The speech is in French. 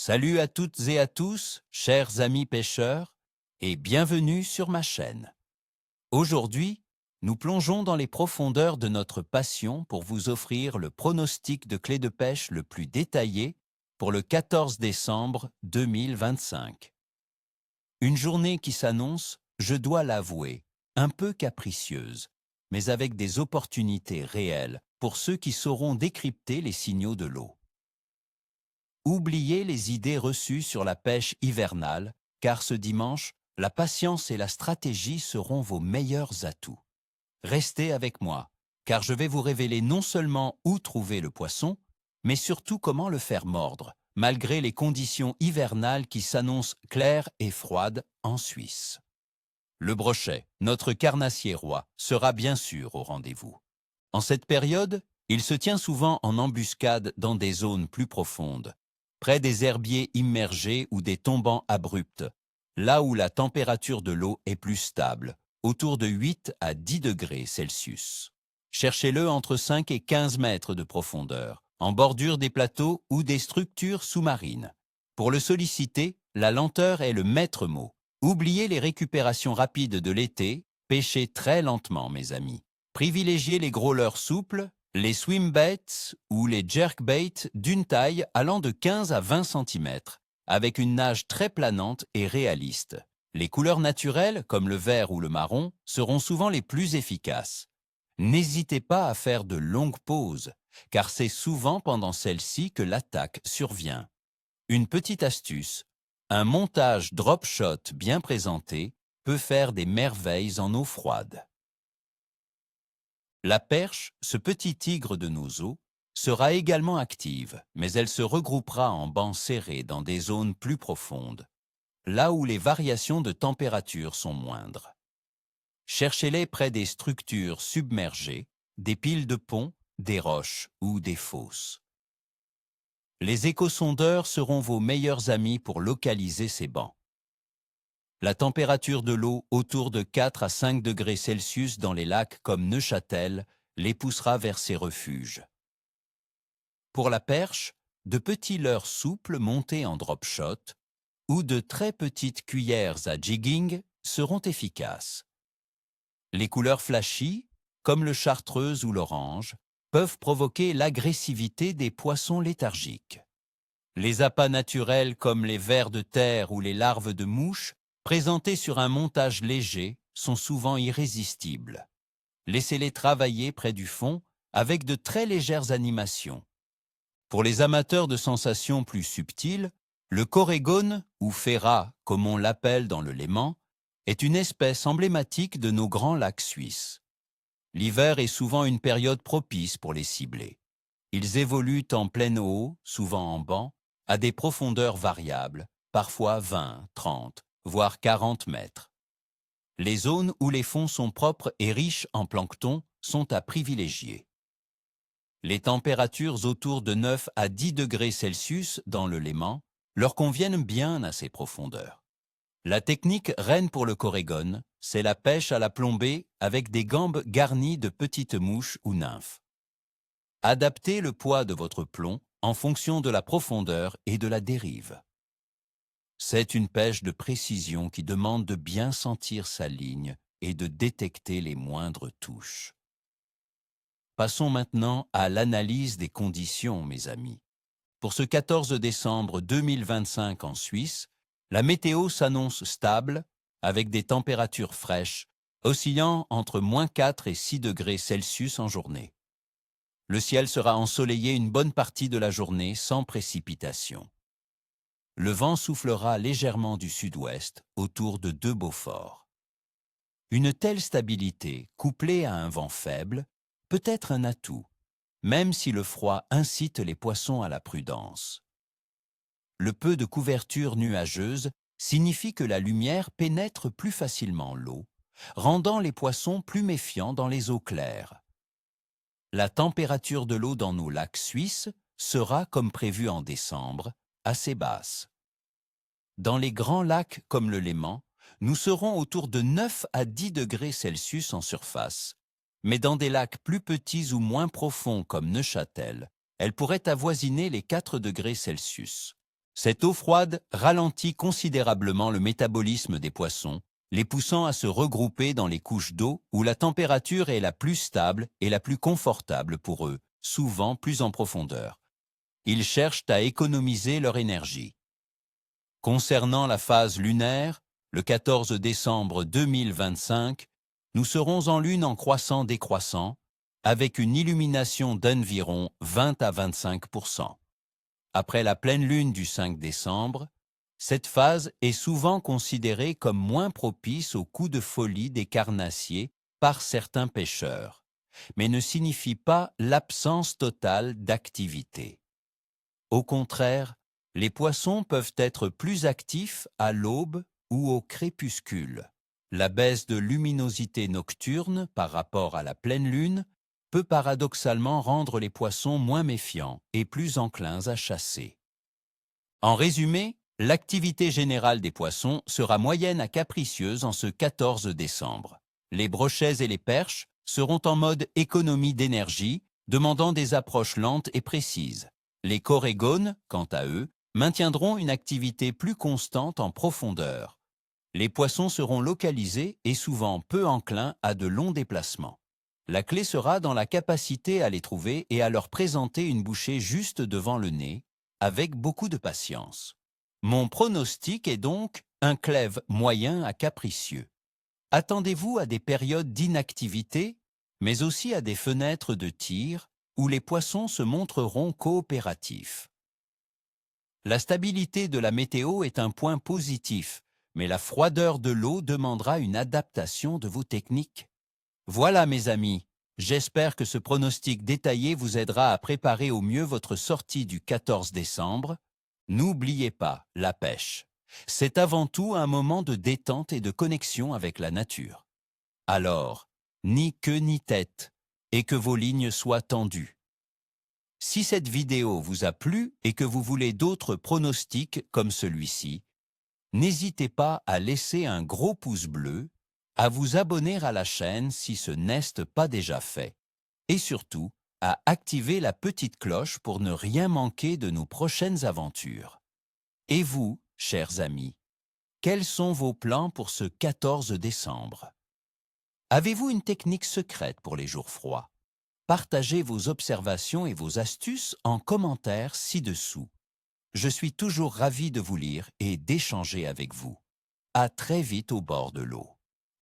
Salut à toutes et à tous, chers amis pêcheurs, et bienvenue sur ma chaîne. Aujourd'hui, nous plongeons dans les profondeurs de notre passion pour vous offrir le pronostic de clé de pêche le plus détaillé pour le 14 décembre 2025. Une journée qui s'annonce, je dois l'avouer, un peu capricieuse, mais avec des opportunités réelles pour ceux qui sauront décrypter les signaux de l'eau. Oubliez les idées reçues sur la pêche hivernale, car ce dimanche, la patience et la stratégie seront vos meilleurs atouts. Restez avec moi, car je vais vous révéler non seulement où trouver le poisson, mais surtout comment le faire mordre, malgré les conditions hivernales qui s'annoncent claires et froides en Suisse. Le brochet, notre carnassier roi, sera bien sûr au rendez-vous. En cette période, il se tient souvent en embuscade dans des zones plus profondes, près des herbiers immergés ou des tombants abrupts, là où la température de l'eau est plus stable, autour de 8 à 10 degrés Celsius. Cherchez-le entre 5 et 15 mètres de profondeur, en bordure des plateaux ou des structures sous-marines. Pour le solliciter, la lenteur est le maître mot. Oubliez les récupérations rapides de l'été, pêchez très lentement, mes amis. Privilégiez les gros leurres souples, les swimbaits ou les jerkbaits d'une taille allant de 15 à 20 cm, avec une nage très planante et réaliste. Les couleurs naturelles, comme le vert ou le marron, seront souvent les plus efficaces. N'hésitez pas à faire de longues pauses, car c'est souvent pendant celles-ci que l'attaque survient. Une petite astuce, un montage drop shot bien présenté peut faire des merveilles en eau froide. La perche, ce petit tigre de nos eaux, sera également active, mais elle se regroupera en bancs serrés dans des zones plus profondes, là où les variations de température sont moindres. Cherchez-les près des structures submergées, des piles de ponts, des roches ou des fosses. Les échosondeurs seront vos meilleurs amis pour localiser ces bancs. La température de l'eau autour de 4 à 5 degrés Celsius dans les lacs comme Neuchâtel les poussera vers ces refuges. Pour la perche, de petits leurres souples montés en drop shot ou de très petites cuillères à jigging seront efficaces. Les couleurs flashy, comme le chartreuse ou l'orange, peuvent provoquer l'agressivité des poissons léthargiques. Les appâts naturels comme les vers de terre ou les larves de mouches, présentés sur un montage léger, sont souvent irrésistibles. Laissez-les travailler près du fond avec de très légères animations. Pour les amateurs de sensations plus subtiles, le corégone, ou ferrat comme on l'appelle dans le Léman, est une espèce emblématique de nos grands lacs suisses. L'hiver est souvent une période propice pour les cibler. Ils évoluent en pleine eau, souvent en banc, à des profondeurs variables, parfois 20, 30, voire 40 mètres. Les zones où les fonds sont propres et riches en plancton sont à privilégier. Les températures autour de 9 à 10 degrés Celsius dans le Léman leur conviennent bien à ces profondeurs. La technique reine pour le corégone, c'est la pêche à la plombée avec des gambes garnies de petites mouches ou nymphes. Adaptez le poids de votre plomb en fonction de la profondeur et de la dérive. C'est une pêche de précision qui demande de bien sentir sa ligne et de détecter les moindres touches. Passons maintenant à l'analyse des conditions, mes amis. Pour ce 14 décembre 2025 en Suisse, la météo s'annonce stable, avec des températures fraîches, oscillant entre -4 et 6 degrés Celsius en journée. Le ciel sera ensoleillé une bonne partie de la journée sans précipitation. Le vent soufflera légèrement du sud-ouest, autour de 2 Beaufort. Une telle stabilité, couplée à un vent faible, peut être un atout, même si le froid incite les poissons à la prudence. Le peu de couverture nuageuse signifie que la lumière pénètre plus facilement l'eau, rendant les poissons plus méfiants dans les eaux claires. La température de l'eau dans nos lacs suisses sera, comme prévu en décembre, assez basse. Dans les grands lacs comme le Léman, nous serons autour de 9 à 10 degrés Celsius en surface, mais dans des lacs plus petits ou moins profonds comme Neuchâtel, elle pourrait avoisiner les 4 degrés Celsius. Cette eau froide ralentit considérablement le métabolisme des poissons, les poussant à se regrouper dans les couches d'eau où la température est la plus stable et la plus confortable pour eux, souvent plus en profondeur. Ils cherchent à économiser leur énergie. Concernant la phase lunaire, le 14 décembre 2025, nous serons en lune en croissant-décroissant, avec une illumination d'environ 20 à 25%. Après la pleine lune du 5 décembre, cette phase est souvent considérée comme moins propice aux coups de folie des carnassiers par certains pêcheurs, mais ne signifie pas l'absence totale d'activité. Au contraire, les poissons peuvent être plus actifs à l'aube ou au crépuscule. La baisse de luminosité nocturne par rapport à la pleine lune peut paradoxalement rendre les poissons moins méfiants et plus enclins à chasser. En résumé, l'activité générale des poissons sera moyenne à capricieuse en ce 14 décembre. Les brochets et les perches seront en mode économie d'énergie, demandant des approches lentes et précises. Les corégones, quant à eux, maintiendront une activité plus constante en profondeur. Les poissons seront localisés et souvent peu enclins à de longs déplacements. La clé sera dans la capacité à les trouver et à leur présenter une bouchée juste devant le nez, avec beaucoup de patience. Mon pronostic est donc un clève moyen à capricieux. Attendez-vous à des périodes d'inactivité, mais aussi à des fenêtres de tir où les poissons se montreront coopératifs. La stabilité de la météo est un point positif, mais la froideur de l'eau demandera une adaptation de vos techniques. Voilà mes amis, j'espère que ce pronostic détaillé vous aidera à préparer au mieux votre sortie du 14 décembre. N'oubliez pas la pêche. C'est avant tout un moment de détente et de connexion avec la nature. Alors, ni queue ni tête, et que vos lignes soient tendues. Si cette vidéo vous a plu et que vous voulez d'autres pronostics comme celui-ci, n'hésitez pas à laisser un gros pouce bleu, à vous abonner à la chaîne si ce n'est pas déjà fait, et surtout à activer la petite cloche pour ne rien manquer de nos prochaines aventures. Et vous, chers amis, quels sont vos plans pour ce 14 décembre? Avez-vous une technique secrète pour les jours froids? Partagez vos observations et vos astuces en commentaire ci-dessous. Je suis toujours ravi de vous lire et d'échanger avec vous. À très vite au bord de l'eau.